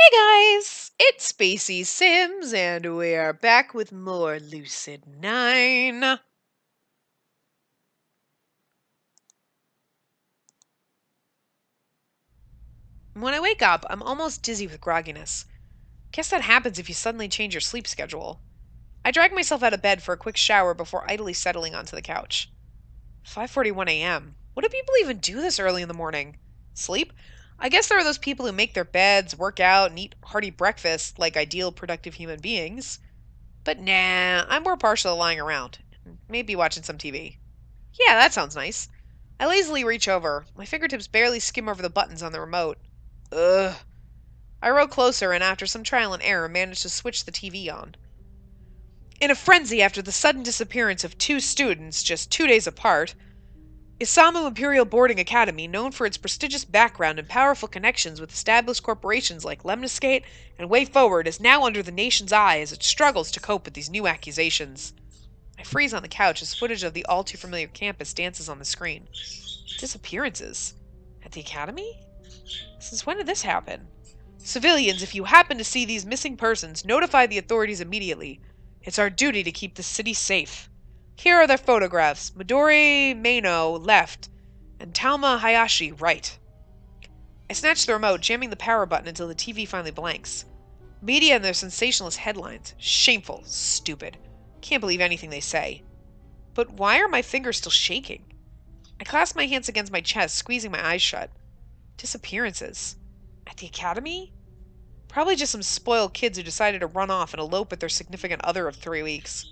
Hey guys, it's Spacey Sims, and we are back with more Lucid 9. When I wake up, I'm almost dizzy with grogginess. Guess that happens if you suddenly change your sleep schedule. I drag myself out of bed for a quick shower before idly settling onto the couch. 5:41 a.m. What do people even do this early in the morning? Sleep? I guess there are those people who make their beds, work out, and eat hearty breakfast like ideal productive human beings. But nah, I'm more partial to lying around. Maybe watching some TV. Yeah, that sounds nice. I lazily reach over. My fingertips barely skim over the buttons on the remote. Ugh. I row closer and after some trial and error manage to switch the TV on. In a frenzy after the sudden disappearance of two students just 2 days apart, Isamu Imperial Boarding Academy, known for its prestigious background and powerful connections with established corporations like Lemniscate and Way Forward, is now under the nation's eye as it struggles to cope with these new accusations. I freeze on the couch as footage of the all-too-familiar campus dances on the screen. Disappearances? At the academy? Since when did this happen? Civilians, if you happen to see these missing persons, notify the authorities immediately. It's our duty to keep the city safe. Here are their photographs. Midori Maino, left, and Talma Hayashi, right. I snatch the remote, jamming the power button until the TV finally blanks. Media and their sensationalist headlines. Shameful. Stupid. Can't believe anything they say. But why are my fingers still shaking? I clasp my hands against my chest, squeezing my eyes shut. Disappearances. At the academy? Probably just some spoiled kids who decided to run off and elope with their significant other of 3 weeks.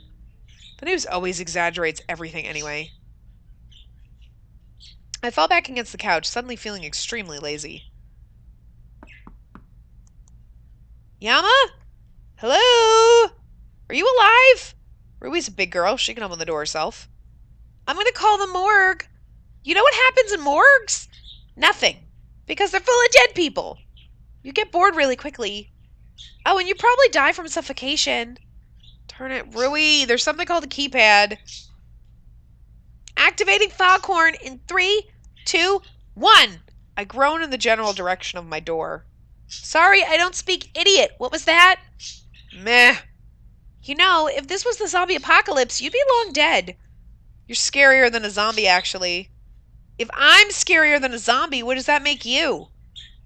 The news always exaggerates everything anyway. I fall back against the couch, suddenly feeling extremely lazy. Yama? Hello? Are you alive? Rui's a big girl. She can open the door herself. I'm going to call the morgue. You know what happens in morgues? Nothing. Because they're full of dead people. You get bored really quickly. Oh, and you probably die from suffocation. Turn it. Rui, there's something called a keypad. Activating foghorn in 3, 2, 1. I groan in the general direction of my door. Sorry, I don't speak idiot. What was that? Meh. You know, if this was the zombie apocalypse, you'd be long dead. You're scarier than a zombie, actually. If I'm scarier than a zombie, what does that make you?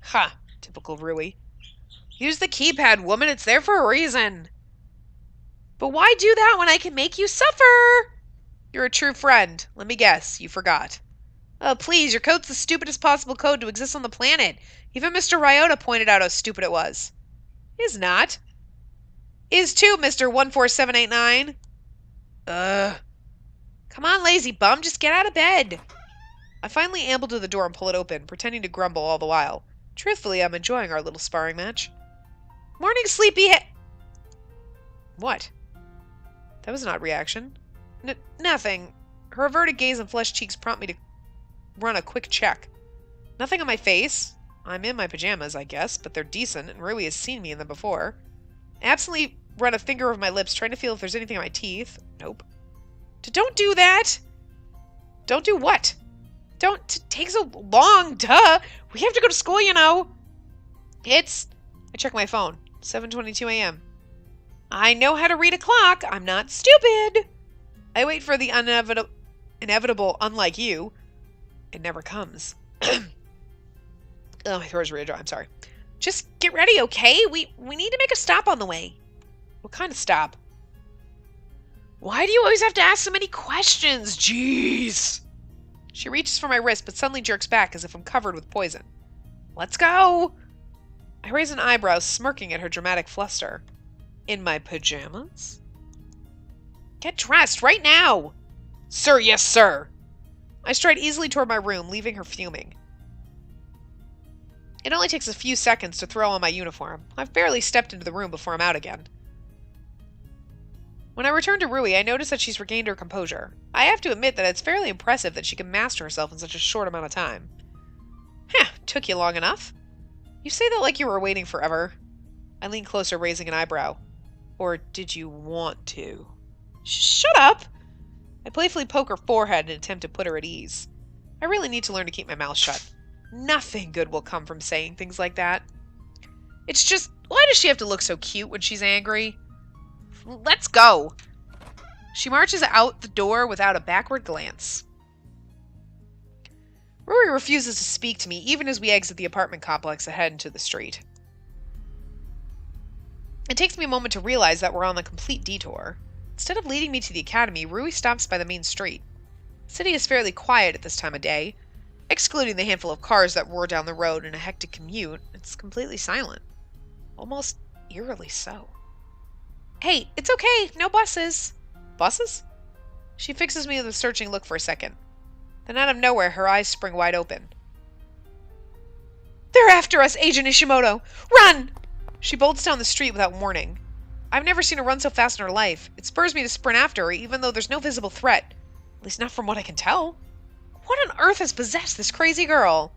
Ha, typical Rui. Use the keypad, woman. It's there for a reason. But why do that when I can make you suffer? You're a true friend. Let me guess, you forgot. Oh, please, your code's the stupidest possible code to exist on the planet. Even Mr. Ryota pointed out how stupid it was. Is not. Is too, Mr. 14789. Ugh. Come on, lazy bum, just get out of bed. I finally amble to the door and pull it open, pretending to grumble all the while. Truthfully, I'm enjoying our little sparring match. Morning, sleepyhead. What? That was an odd reaction. Nothing. Her averted gaze and flushed cheeks prompt me to run a quick check. Nothing on my face. I'm in my pajamas, I guess, but they're decent, and Rui has seen me in them before. Absently run a finger over my lips, trying to feel if there's anything on my teeth. Nope. Don't do that! Don't do what? Don't take so long, duh! We have to go to school, you know! I check my phone. 7:22 a.m. I know how to read a clock. I'm not stupid. I wait for the inevitable, unlike you. It never comes. Oh, my throat's really dry. I'm sorry. Just get ready, okay? We need to make a stop on the way. What kind of stop? Why do you always have to ask so many questions? Jeez. She reaches for my wrist, but suddenly jerks back as if I'm covered with poison. Let's go. I raise an eyebrow, smirking at her dramatic fluster. In my pajamas? Get dressed right now! Sir, yes, sir! I stride easily toward my room, leaving her fuming. It only takes a few seconds to throw on my uniform. I've barely stepped into the room before I'm out again. When I return to Rui, I notice that she's regained her composure. I have to admit that it's fairly impressive that she can master herself in such a short amount of time. Heh, took you long enough. You say that like you were waiting forever. I lean closer, raising an eyebrow. Or did you want to? Shut up! I playfully poke her forehead in an attempt to put her at ease. I really need to learn to keep my mouth shut. Nothing good will come from saying things like that. It's just, Why does she have to look so cute when she's angry? Let's go. She marches out the door without a backward glance. Rui refuses to speak to me even as we exit the apartment complex and head into the street. It takes me a moment to realize that we're on a complete detour. Instead of leading me to the academy, Rui stops by the main street. The city is fairly quiet at this time of day. Excluding the handful of cars that roar down the road in a hectic commute, it's completely silent. Almost eerily so. Hey, it's okay, no buses. Buses? She fixes me with a searching look for a second. Then out of nowhere, her eyes spring wide open. They're after us, Agent Ishimoto! Run! She bolts down the street without warning. I've never seen her run so fast in her life. It spurs me to sprint after her, even though there's no visible threat. At least not from what I can tell. What on earth has possessed this crazy girl?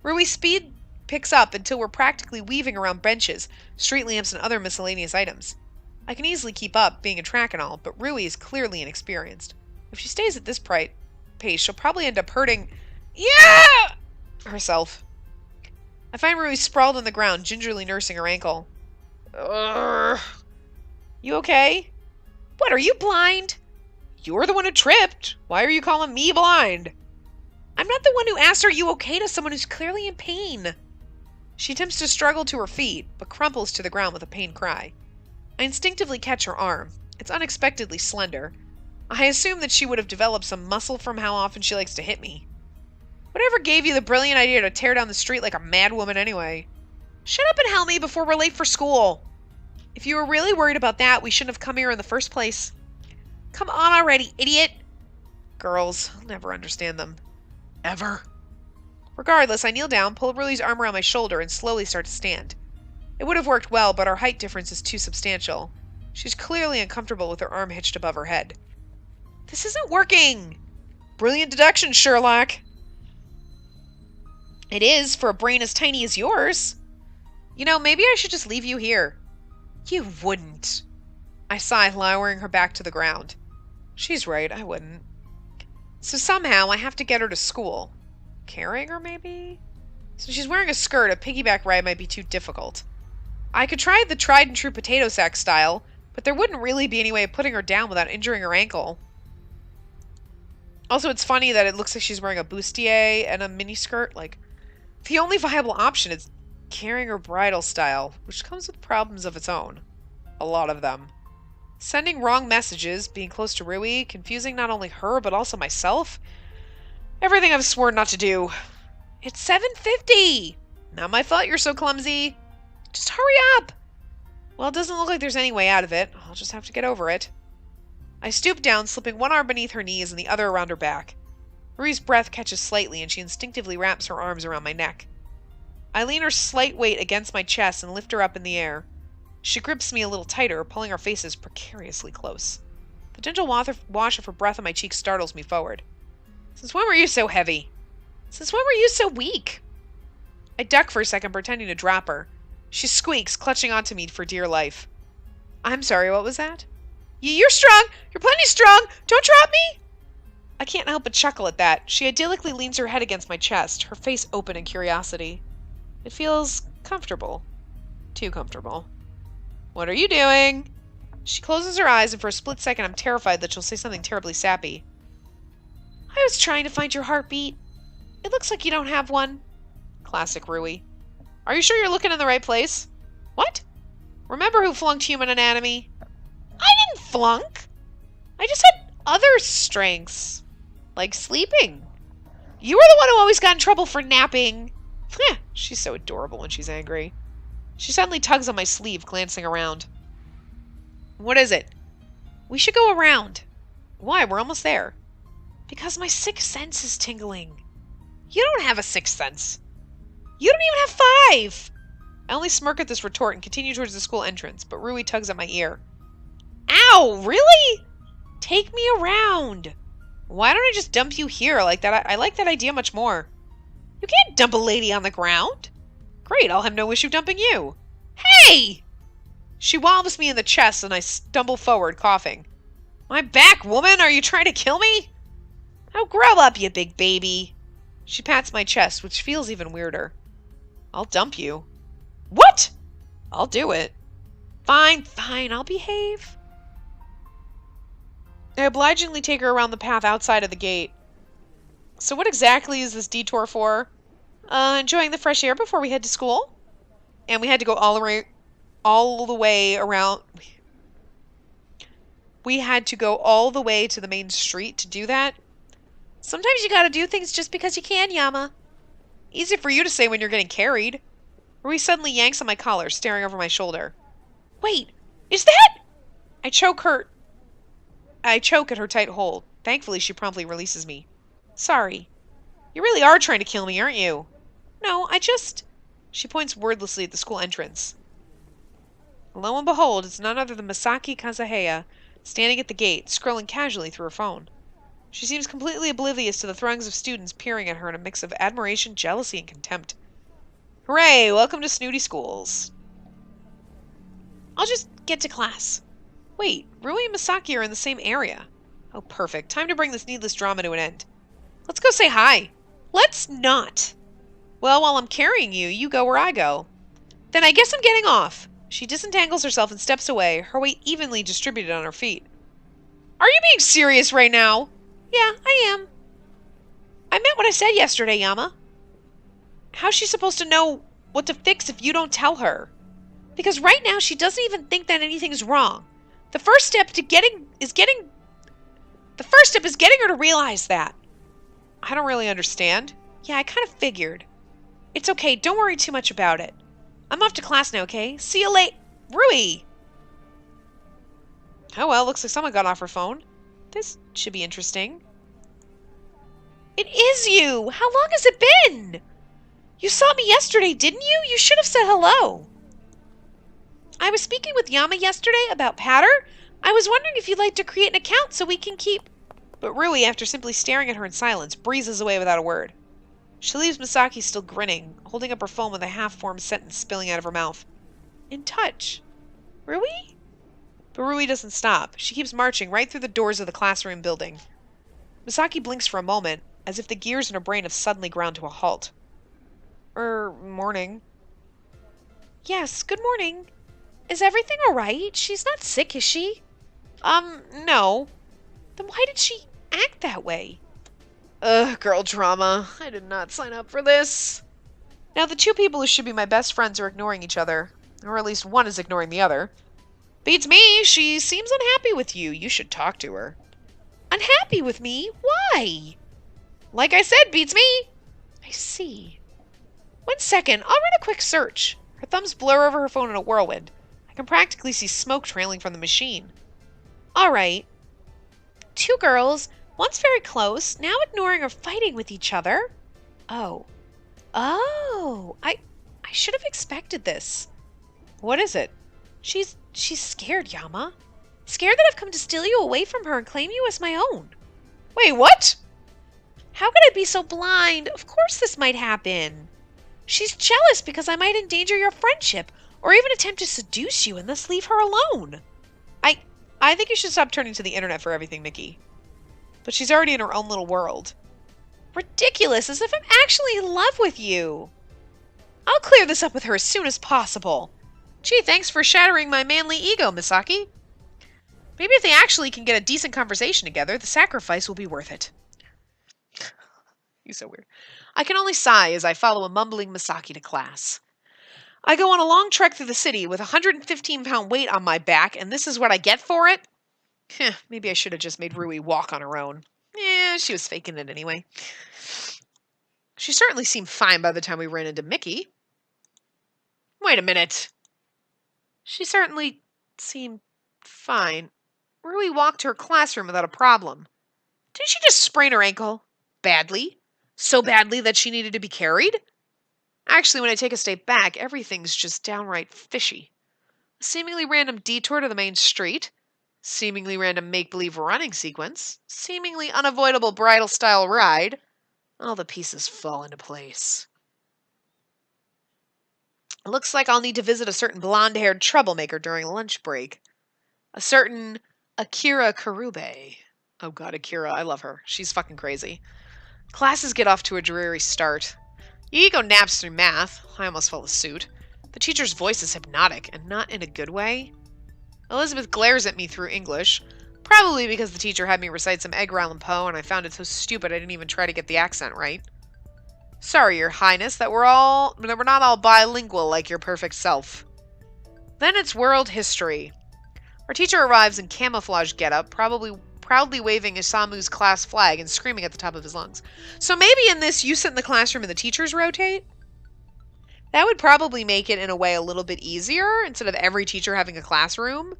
Rui's speed picks up until we're practically weaving around benches, street lamps, and other miscellaneous items. I can easily keep up, being a track and all, but Rui is clearly inexperienced. If she stays at this pace, she'll probably end up hurting herself. I find Rui sprawled on the ground, gingerly nursing her ankle. Urgh. You okay? What, are you blind? You're the one who tripped. Why are you calling me blind? I'm not the one who asked, are you okay, to someone who's clearly in pain. She attempts to struggle to her feet, but crumples to the ground with a pained cry. I instinctively catch her arm. It's unexpectedly slender. I assume that she would have developed some muscle from how often she likes to hit me. Whatever gave you the brilliant idea to tear down the street like a madwoman anyway? Shut up and help me before we're late for school. If you were really worried about that, we shouldn't have come here in the first place. Come on already, idiot. Girls, I'll never understand them. Ever. Regardless, I kneel down, pull Rui's arm around my shoulder, and slowly start to stand. It would have worked well, but our height difference is too substantial. She's clearly uncomfortable with her arm hitched above her head. This isn't working! Brilliant deduction, Sherlock! It is, for a brain as tiny as yours. You know, maybe I should just leave you here. You wouldn't. I sigh, lowering her back to the ground. She's right, I wouldn't. So somehow I have to get her to school. Carrying her, maybe? Since she's wearing a skirt, a piggyback ride might be too difficult. I could try the tried-and-true potato sack style, but there wouldn't really be any way of putting her down without injuring her ankle. Also, it's funny that it looks like she's wearing a bustier and a miniskirt. Like, the only viable option is carrying her bridal style, which comes with problems of its own. A lot of them. Sending wrong messages, being close to Rui, confusing not only her, but also myself. Everything I've sworn not to do. It's 7:50! Not my fault you're so clumsy. Just hurry up! Well, it doesn't look like there's any way out of it. I'll just have to get over it. I stoop down, slipping one arm beneath her knees and the other around her back. Rui's breath catches slightly, and she instinctively wraps her arms around my neck. I lean her slight weight against my chest and lift her up in the air. She grips me a little tighter, pulling our faces precariously close. The gentle wash of her breath on my cheek startles me forward. Since when were you so heavy? Since when were you so weak? I duck for a second, pretending to drop her. She squeaks, clutching onto me for dear life. I'm sorry, what was that? You're strong! You're plenty strong! Don't drop me! I can't help but chuckle at that. She idyllically leans her head against my chest, her face open in curiosity. It feels comfortable. Too comfortable. What are you doing? She closes her eyes, and for a split second I'm terrified that she'll say something terribly sappy. I was trying to find your heartbeat. It looks like you don't have one. Classic Rui. Are you sure you're looking in the right place? What? Remember who flunked human anatomy? I didn't flunk. I just had other strengths. Like sleeping. You were the one who always got in trouble for napping. She's so adorable when she's angry. She suddenly tugs on my sleeve, glancing around. What is it? We should go around. Why? We're almost there. Because my sixth sense is tingling. You don't have a sixth sense. You don't even have 5! I only smirk at this retort and continue towards the school entrance, but Rui tugs at my ear. Ow! Really? Take me around. Why don't I just dump you here like that? I like that idea much more. You can't dump a lady on the ground. Great, I'll have no issue dumping you. Hey! She wobbles me in the chest and I stumble forward, coughing. My back, woman! Are you trying to kill me? Now grow up, you big baby. She pats my chest, which feels even weirder. I'll dump you. What? I'll do it. Fine, fine, I'll behave. I obligingly take her around the path outside of the gate. So what exactly is this detour for? Enjoying the fresh air before we head to school? And we had to go all the way around. We had to go all the way to the main street to do that? Sometimes you gotta do things just because you can, Yama. Easy for you to say when you're getting carried. Rui suddenly yanks on my collar, staring over my shoulder. Wait, is that? I choke at her tight hold. Thankfully, she promptly releases me. Sorry. You really are trying to kill me, aren't you? No, I just... She points wordlessly at the school entrance. Lo and behold, it's none other than Misaki Kazuhaya, standing at the gate, scrolling casually through her phone. She seems completely oblivious to the throngs of students peering at her in a mix of admiration, jealousy, and contempt. Hooray! Welcome to Snooty Schools. I'll just get to class. Wait, Rui and Misaki are in the same area. Oh, perfect. Time to bring this needless drama to an end. Let's go say hi. Let's not. Well, while I'm carrying you, you go where I go. Then I guess I'm getting off. She disentangles herself and steps away, her weight evenly distributed on her feet. Are you being serious right now? Yeah, I am. I meant what I said yesterday, Yama. How's she supposed to know what to fix if you don't tell her? Because right now she doesn't even think that anything's wrong. The first step is getting her to realize that. I don't really understand. Yeah, I kind of figured. It's okay, don't worry too much about it. I'm off to class now, okay? See you late. Rui! Oh well, looks like someone got off her phone. This should be interesting. It is you! How long has it been? You saw me yesterday, didn't you? You should have said hello. I was speaking with Yama yesterday about Patter. I was wondering if you'd like to create an account so we can keep... But Rui, after simply staring at her in silence, breezes away without a word. She leaves Misaki still grinning, holding up her phone with a half-formed sentence spilling out of her mouth. In touch. Rui? But Rui doesn't stop. She keeps marching right through the doors of the classroom building. Misaki blinks for a moment, as if the gears in her brain have suddenly ground to a halt. Morning. Yes, good morning. Is everything alright? She's not sick, is she? No. Then why did she act that way? Ugh, girl drama. I did not sign up for this. Now the two people who should be my best friends are ignoring each other. Or at least one is ignoring the other. Beats me, she seems unhappy with you. You should talk to her. Unhappy with me? Why? Like I said, beats me. I see. 1 second, I'll run a quick search. Her thumbs blur over her phone in a whirlwind. I can practically see smoke trailing from the machine. Alright. 2 girls, once very close, now ignoring or fighting with each other. Oh. Oh, I should have expected this. What is it? She's scared, Yama. Scared that I've come to steal you away from her and claim you as my own. Wait, what? How could I be so blind? Of course this might happen. She's jealous because I might endanger your friendship, or even attempt to seduce you and thus leave her alone. I think you should stop turning to the internet for everything, Mickey. But she's already in her own little world. Ridiculous, as if I'm actually in love with you. I'll clear this up with her as soon as possible. Gee, thanks for shattering my manly ego, Misaki. Maybe if they actually can get a decent conversation together, the sacrifice will be worth it. He's so weird. I can only sigh as I follow a mumbling Misaki to class. I go on a long trek through the city with a 115-pound weight on my back, and this is what I get for it? Maybe I should have just made Rui walk on her own. She was faking it anyway. She certainly seemed fine by the time we ran into Mickey. Wait a minute. She certainly seemed fine. Rui walked to her classroom without a problem. Didn't she just sprain her ankle? Badly? So badly that she needed to be carried? Actually, when I take a step back, everything's just downright fishy. A seemingly random detour to the main street, seemingly random make-believe running sequence, seemingly unavoidable bridal-style ride. All the pieces fall into place. It looks like I'll need to visit a certain blonde-haired troublemaker during lunch break. A certain Akira Karube. Oh god, Akira, I love her. She's fucking crazy. Classes get off to a dreary start. Yuiko naps through math. I almost fell asleep. The teacher's voice is hypnotic, and not in a good way. Elizabeth glares at me through English, probably because the teacher had me recite some Edgar Allan Poe, and I found it so stupid I didn't even try to get the accent right. Sorry, Your Highness, that we're not all bilingual like your perfect self. Then it's world history. Our teacher arrives in camouflage getup, probably proudly waving Isamu's class flag and screaming at the top of his lungs. So maybe in this, you sit in the classroom and the teachers rotate? That would probably make it, in a way, a little bit easier, instead of every teacher having a classroom.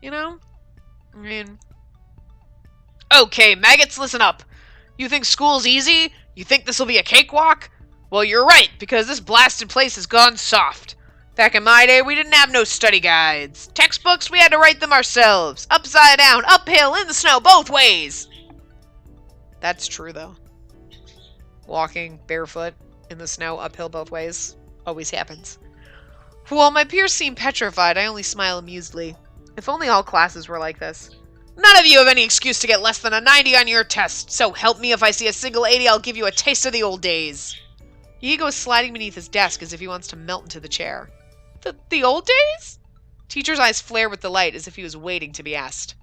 You know? I mean... Okay, maggots, listen up. You think school's easy? You think this'll be a cakewalk? Well, you're right, because this blasted place has gone soft. Back in my day, we didn't have no study guides. Textbooks, we had to write them ourselves. Upside down, uphill, in the snow, both ways. That's true, though. Walking barefoot in the snow, uphill both ways, always happens. While my peers seem petrified, I only smile amusedly. If only all classes were like this. None of you have any excuse to get less than a 90 on your test, so help me if I see a single 80, I'll give you a taste of the old days. Yuhiko is sliding beneath his desk as if he wants to melt into the chair. The old days? Teacher's eyes flare with delight as if he was waiting to be asked.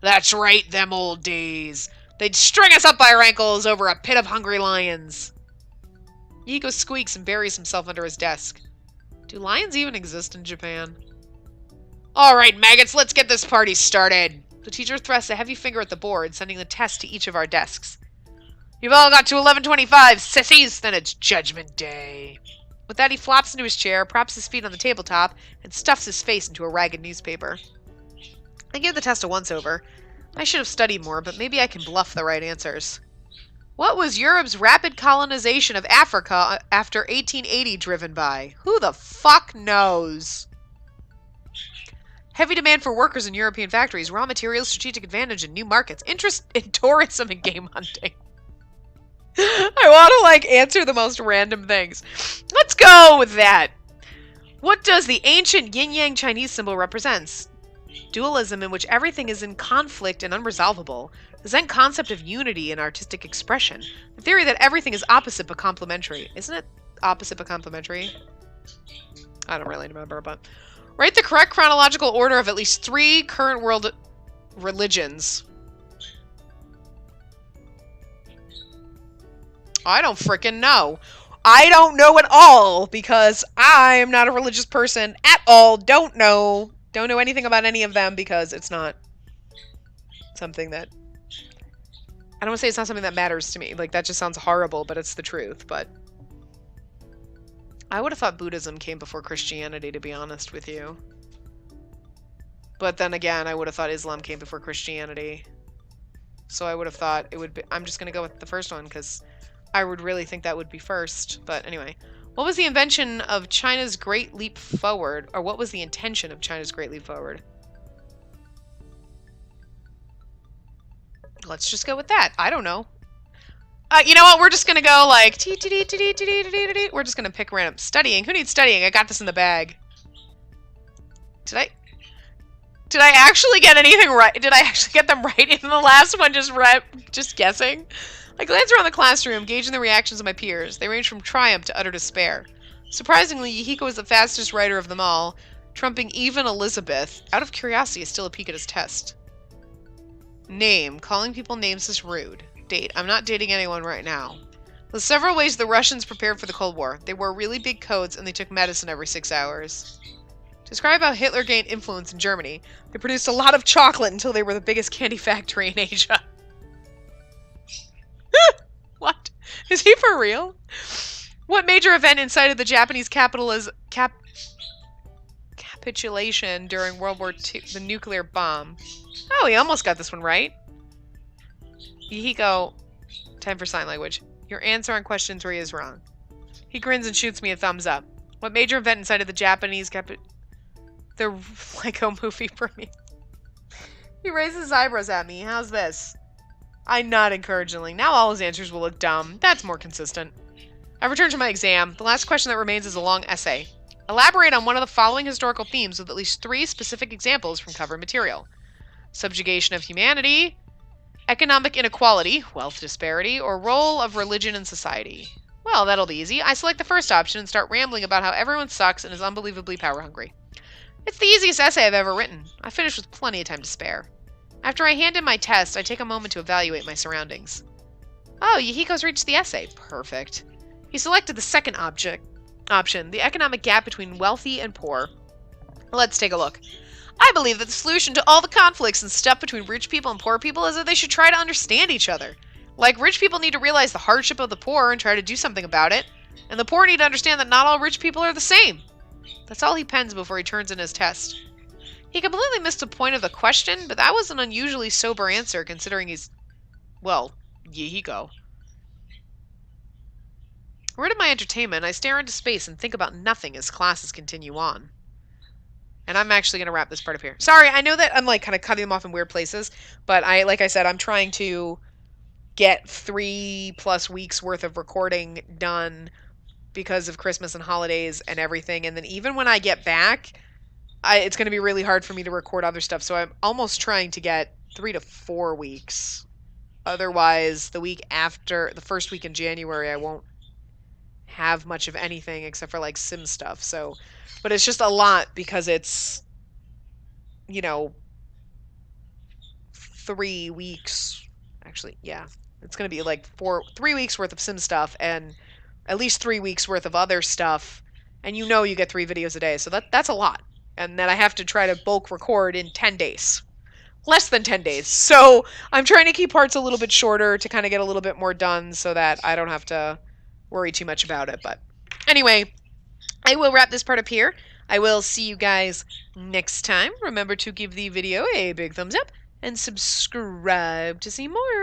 That's right, them old days. They'd string us up by our ankles over a pit of hungry lions. Yuhiko squeaks and buries himself under his desk. Do lions even exist in Japan? Alright, maggots, let's get this party started. The teacher thrusts a heavy finger at the board, sending the test to each of our desks. You've all got to 11:25, sissies! Then it's Judgment Day. With that, he flops into his chair, props his feet on the tabletop, and stuffs his face into a ragged newspaper. I gave the test a once-over. I should have studied more, but maybe I can bluff the right answers. What was Europe's rapid colonization of Africa after 1880 driven by? Who the fuck knows? Heavy demand for workers in European factories, raw materials, strategic advantage, and new markets. Interest in tourism and game hunting. I want to, answer the most random things. Let's go with that. What does the ancient yin-yang Chinese symbol represent? Dualism in which everything is in conflict and unresolvable. The Zen concept of unity and artistic expression. The theory that everything is opposite but complementary. Isn't it opposite but complementary? I don't really remember, but... Write the correct chronological order of at least 3 current world religions. I don't frickin' know. I don't know at all, because I'm not a religious person at all. Don't know anything about any of them, because it's not something that... I don't want to say it's not something that matters to me. That just sounds horrible, but it's the truth. But I would have thought Buddhism came before Christianity, to be honest with you. But then again, I would have thought Islam came before Christianity. So I would have thought it would be... I'm just going to go with the first one, because... I would really think that would be first, but anyway. What was the invention of China's Great Leap Forward? Or what was the intention of China's Great Leap Forward? Let's just go with that. I don't know. You know what? We're just gonna go we're just gonna pick random. Studying. Who needs studying? I got this in the bag. Did I actually get anything right? Did I actually get them right in the last one? Just guessing? I glance around the classroom, gauging the reactions of my peers. They range from triumph to utter despair. Surprisingly, Yuhiko was the fastest writer of them all, trumping even Elizabeth. Out of curiosity, I still a peek at his test. Name. Calling people names is rude. Date. I'm not dating anyone right now. There's several ways the Russians prepared for the Cold War. They wore really big coats and they took medicine every 6 hours. Describe how Hitler gained influence in Germany. They produced a lot of chocolate until they were the biggest candy factory in Asia. What? Is he for real? What major event incited the Japanese capitulation during World War II? The nuclear bomb. Oh, he almost got this one right. Yuhiko, time for sign language. Your answer on question 3 is wrong. He grins and shoots me a thumbs up. What major event incited the Japanese the Lego movie premiere? He raises his eyebrows at me. How's this? I nod encouragingly. Now all his answers will look dumb. That's more consistent. I return to my exam. The last question that remains is a long essay. Elaborate on one of the following historical themes with at least 3 specific examples from cover material. Subjugation of humanity, economic inequality, wealth disparity, or role of religion in society. Well, that'll be easy. I select the first option and start rambling about how everyone sucks and is unbelievably power hungry. It's the easiest essay I've ever written. I finished with plenty of time to spare. After I hand in my test, I take a moment to evaluate my surroundings. Oh, Yahiko's reached the essay. Perfect. He selected the second option, the economic gap between wealthy and poor. Let's take a look. I believe that the solution to all the conflicts and stuff between rich people and poor people is that they should try to understand each other. Like, rich people need to realize the hardship of the poor and try to do something about it, and the poor need to understand that not all rich people are the same. That's all he pens before he turns in his test. He completely missed the point of the question, but that was an unusually sober answer considering he's, well, Yahiko. Rid of my entertainment, I stare into space and think about nothing as classes continue on. And I'm actually going to wrap this part up here. Sorry, I know that I'm like kind of cutting them off in weird places, but like I said, I'm trying to get 3+ weeks worth of recording done because of Christmas and holidays and everything. And then even when I get back, it's going to be really hard for me to record other stuff. So I'm almost trying to get 3 to 4 weeks. Otherwise, the week after, the first week in January, I won't have much of anything except for like sim stuff. So, but it's just a lot because it's, 3 weeks. Actually, yeah. It's going to be like 3 weeks worth of sim stuff and at least 3 weeks worth of other stuff. And you get 3 videos a day. So that's a lot. And then I have to try to bulk record in 10 days. Less than 10 days. So I'm trying to keep parts a little bit shorter to kind of get a little bit more done so that I don't have to worry too much about it. But anyway, I will wrap this part up here. I will see you guys next time. Remember to give the video a big thumbs up and subscribe to see more.